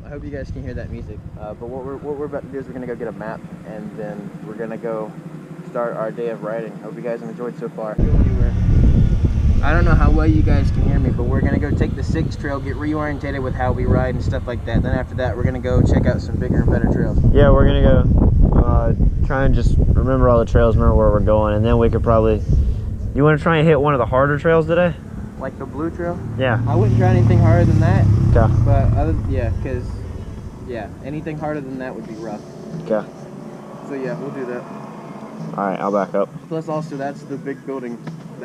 I hope you guys can hear that music. But what we're about to do is we're gonna go get a map, and then we're gonna go start our day of riding. Hope you guys have enjoyed so far. I don't know how well you guys can hear me, but we're gonna go take the 6 trail, get reorientated with how we ride and stuff like that. Then after that, we're gonna go check out some bigger and better trails. Yeah, we're gonna go try and just remember all the trails, remember where we're going, and then we could probably. You want to try and hit one of the harder trails today? Like the blue trail? Yeah. I wouldn't try anything harder than that. Okay. But anything harder than that would be rough. Okay. So yeah, we'll do that. All right, I'll back up. Plus, also that's the big building.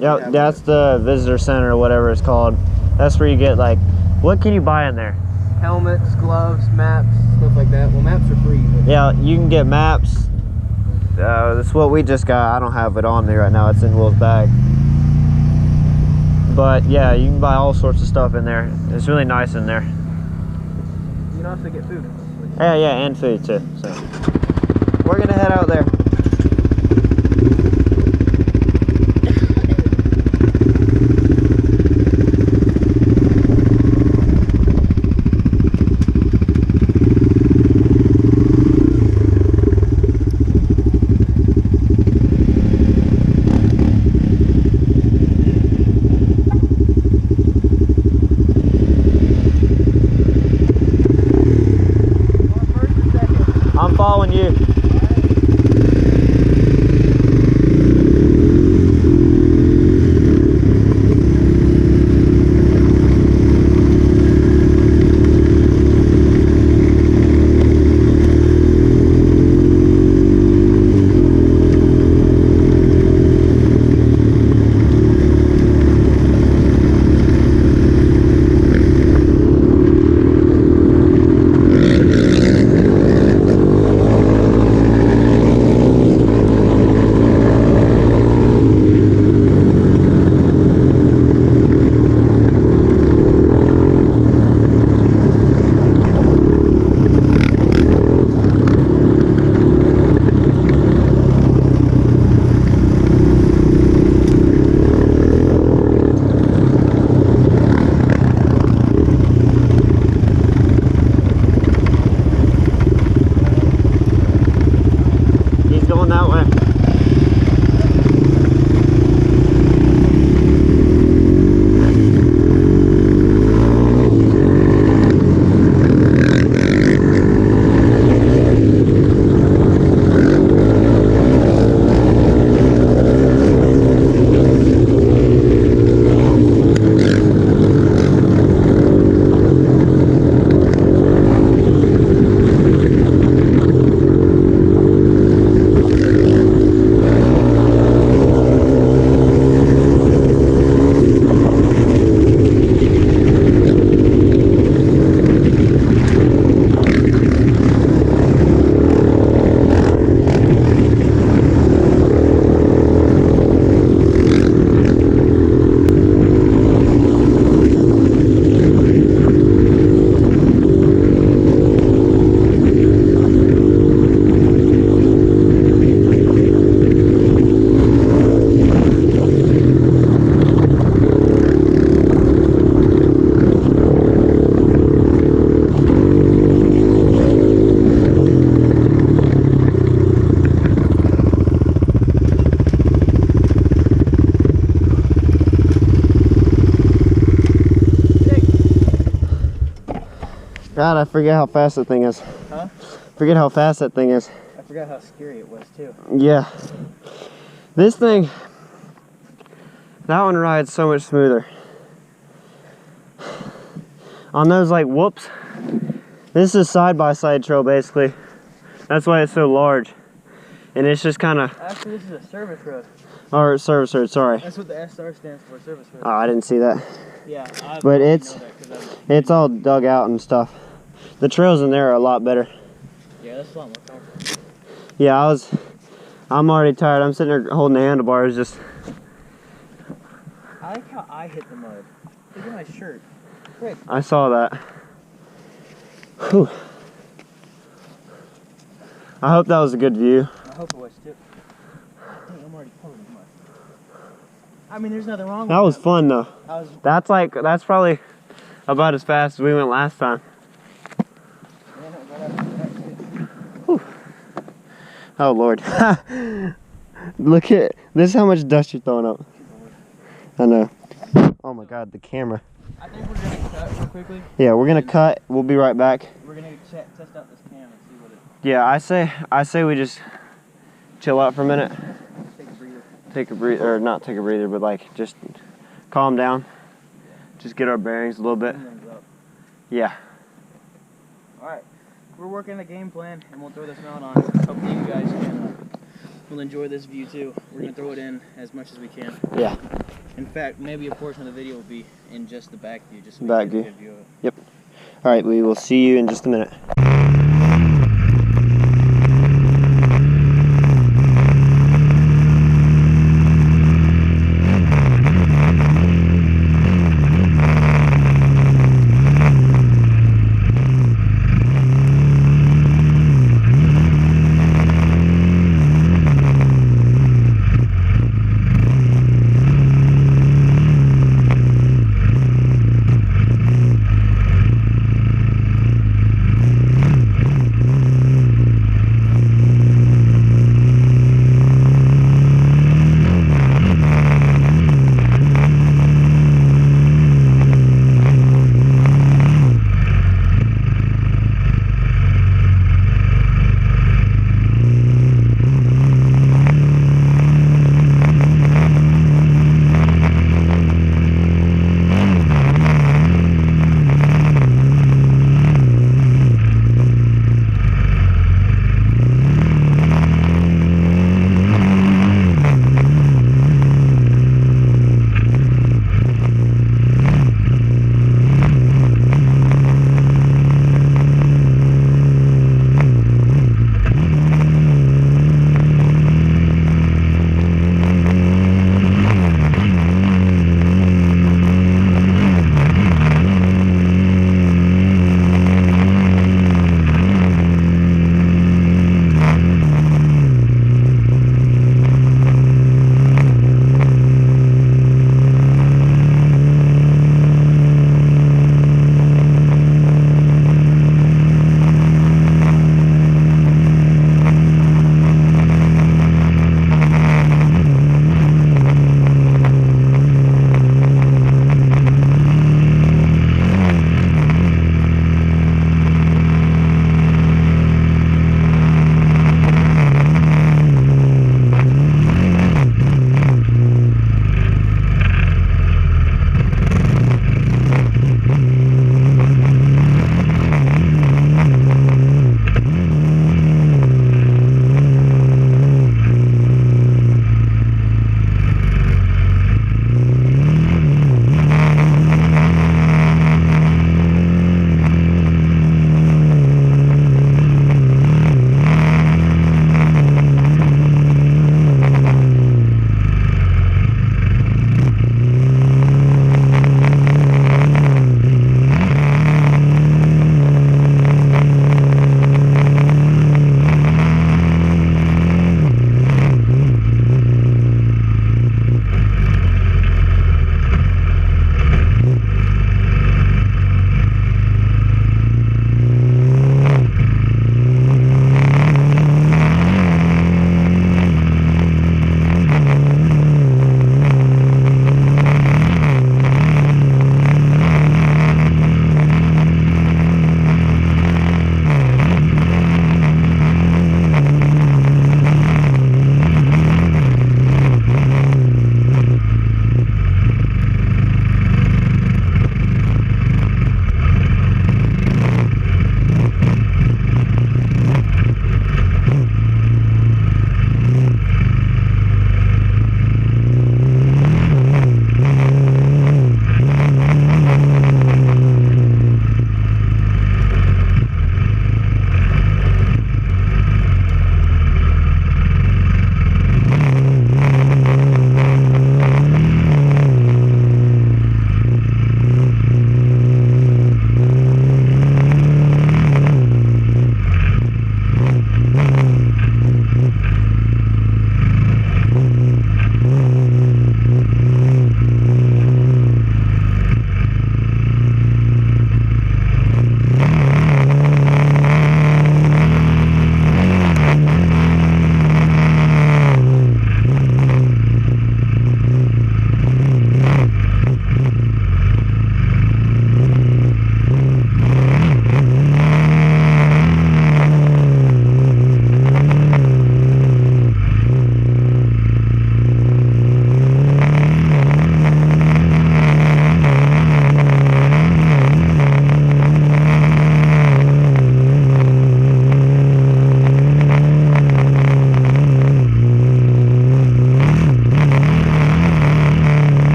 Yep, that's the visitor center or whatever it's called. That's where you get like, what can you buy in there? Helmets, gloves, maps, stuff like that. Well, maps are free. But yeah, you can get maps. That's what we just got. I don't have it on me right now. It's in Will's bag. But yeah, you can buy all sorts of stuff in there. It's really nice in there. You can also get food. Yeah, and food too. So we're gonna head out there. I'm following you. God, I forget how fast that thing is. Huh? Forget how fast that thing is. I forgot how scary it was too. Yeah. This thing, that one rides so much smoother. On those like whoops, this is side-by-side trail basically. That's why it's so large. And it's just kind of... Actually, this is a service road. Or service road, sorry. That's what the SR stands for, service road. Oh, I didn't see that. Yeah, but it's all dug out and stuff. The trails in there are a lot better. Yeah, that's a lot more comfortable. Yeah, I'm already tired. I'm sitting there holding the handlebars just... I like how I hit the mud. Look at my shirt. Frick. I saw that. Whew. I hope that was a good view. I hope it was too. I'm already covered in mud. I mean, there's nothing wrong with that. That was fun though. That's probably about as fast as we went last time. Oh Lord. Look at this is how much dust you're throwing up. I know. Oh my god, the camera. I think we're gonna cut real quickly. Yeah, we're gonna cut. We'll be right back. We're gonna test out this cam and see what it. Yeah, I say we just chill out for a minute. Take a breather. Take a breather, or not take a breather, but like just calm down. Just get our bearings a little bit. Yeah. All right, we're working a game plan, and we'll throw this mount on. Hopefully, you guys will enjoy this view too. We're gonna throw it in as much as we can. Yeah. In fact, maybe a portion of the video will be in just the back view, just so we Back can view. get a good view of it. Yep. All right, we will see you in just a minute.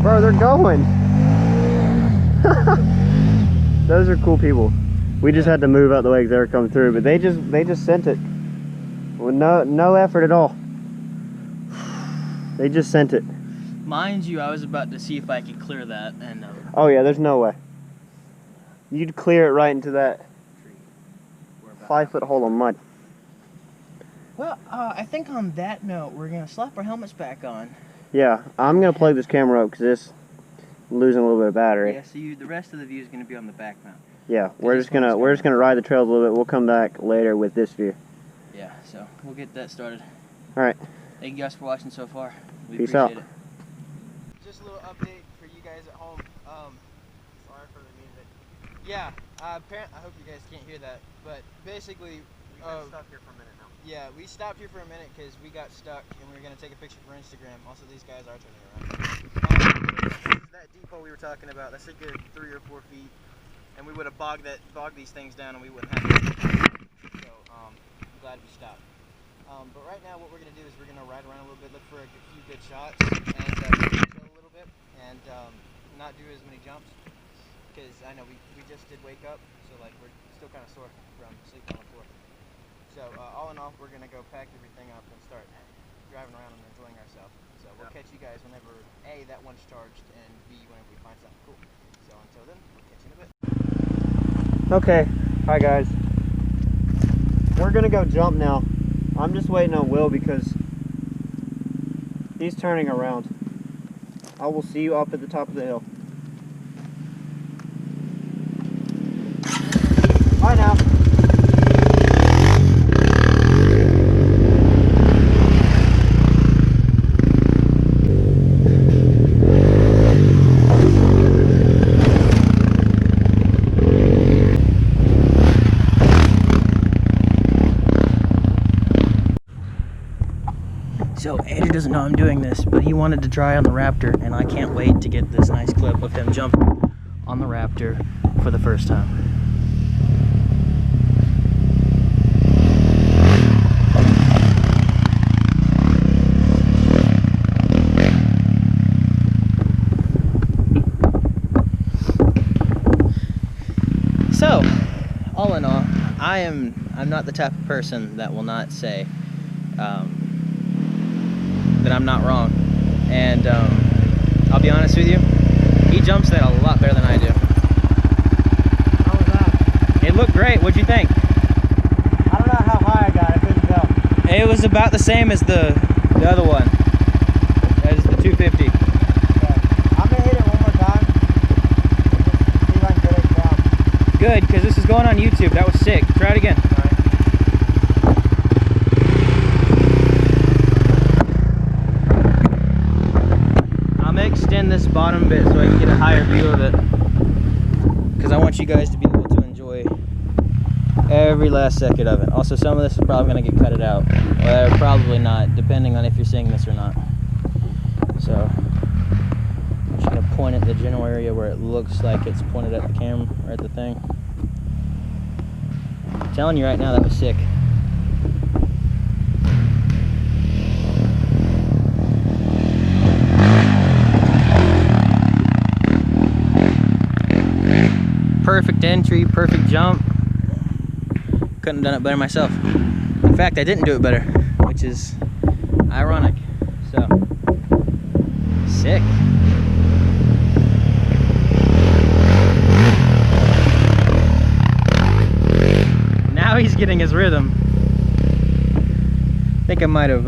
Bro, they're going. Those are cool people. We just had to move out the way because they were coming through, but they just sent it with no effort at all. They just sent it. Mind you, I was about to see if I could clear that, and Oh yeah, there's no way. You'd clear it right into that 5-foot hole of mud. Well, I think on that note, we're gonna slap our helmets back on. Yeah, I'm gonna plug this camera up because it's losing a little bit of battery. Yeah, so the rest of the view is gonna be on the back mount. Yeah, we're just gonna ride the trails a little bit. We'll come back later with this view. Yeah, so we'll get that started. All right. Thank you guys for watching so far. We Peace appreciate out. it. Just a little update for you guys at home. Sorry for the music. Yeah, I hope you guys can't hear that, but basically, We've been stuck here for a minute now. yeah, we stopped here for a minute because we got stuck and we were gonna take a picture for Instagram. Also, these guys are turning around. This is that depot we were talking about. That's a good 3 or 4 feet, and we would have bogged these things down, and we wouldn't have it. So, I'm glad we stopped. But right now, what we're gonna do is we're gonna ride around a little bit, look for a few good shots, and chill a little bit, and not do as many jumps. Because I know we just did wake up, so like we're still kind of sore from sleeping on the floor. So all in all, we're gonna go pack everything up and start driving around and enjoying ourselves. So we'll catch you guys whenever A, that one's charged, and B, whenever we find something cool. So until then, we'll catch you in a bit. Okay, hi guys. We're gonna go jump now. I'm just waiting on Will because he's turning around. I will see you up at the top of the hill. Bye now. So Andrew doesn't know I'm doing this, but he wanted to try on the Raptor, and I can't wait to get this nice clip of him jumping on the Raptor for the first time. So, all in all, I'm not the type of person that will not say that I'm not wrong. And I'll be honest with you, he jumps that a lot better than I do. How was that? It looked great. What'd you think? I don't know how high I got. I couldn't tell. It was about the same as the other one, as the 250. Okay. I'm gonna hit it one more time. Just see if I can get it down. Good, because this is going on YouTube. That was sick. Try it again. All right. I'm gonna extend this bottom bit so I can get a higher view of it, because I want you guys to be able to enjoy every last second of it. Also, some of this is probably gonna get cutted out, or probably not, depending on if you're seeing this or not. So I'm just gonna point at the general area where it looks like it's pointed at the camera or at the thing. I'm telling you right now, that was sick. Perfect entry, perfect jump. Couldn't have done it better myself. In fact, I didn't do it better, which is ironic. So, sick. Now he's getting his rhythm. I think I might have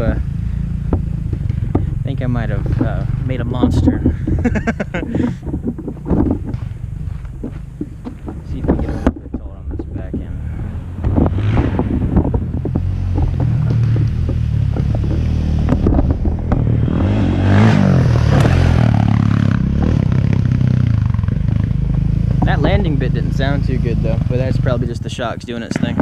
made a monster. See if we can get a little bit taller on this back end. That landing bit didn't sound too good though, but that's probably just the shocks doing its thing.